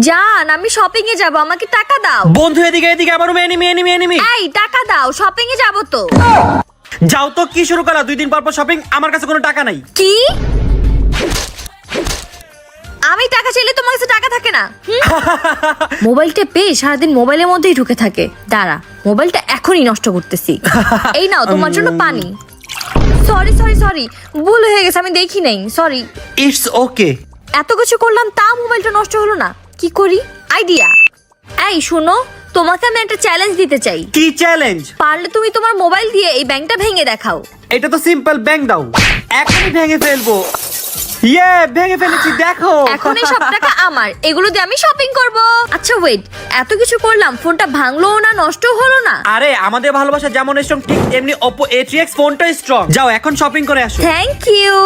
জান আমি শপিং এ যাব, আমাকে টাকা দাও। বন্ধু এদিকে এদিকে আবার এনিমি। এই টাকা দাও, শপিং এ যাব তো। যাও তো, কি শুরু করা 2 দিন পর পর শপিং? আমার কাছে কোনো টাকা নাই। কি? আমি টাকা চাইলে তোমার কাছে টাকা থাকে না? মোবাইলটা পেয়ে সারাদিন মোবাইলের মধ্যেই ঢুকে থাকে। দাঁড়া, মোবাইলটা এখনই নষ্ট করতেছি। এই নাও তোমার জন্য পানি। সরি ভুল হয়ে গেছে, আমি দেখি নাই, সরি। It's okay. এত কিছু করলাম তা মোবাইলটা নষ্ট হলো না, কি করি? আইডিয়া। এই শোনো, তোমাকে আমি একটা চ্যালেঞ্জ দিতে চাই। কি চ্যালেঞ্জ? পারলে তুমি তোমার মোবাইল দিয়ে এই ব্যাংকটা ভেঙে দেখাও। এটা তো সিম্পল, ব্যাংক দাও। এখনই ভেঙে ফেলবো। ভেঙে ফেলেছি, দেখো। এখন এই সব টাকা আমার, এগুলো দিয়ে আমি শপিং করব। আচ্ছা ওয়েট, এত কিছু করলাম, ফোনটা ভাঙলোও না, নষ্টও হলো না। আরে আমাদের ভালোবাসা যেমন স্ট্রং, ঠিক তেমনি Oppo A3X ফোনটা স্ট্রং। যাও এখন শপিং করে আসো। Thank you.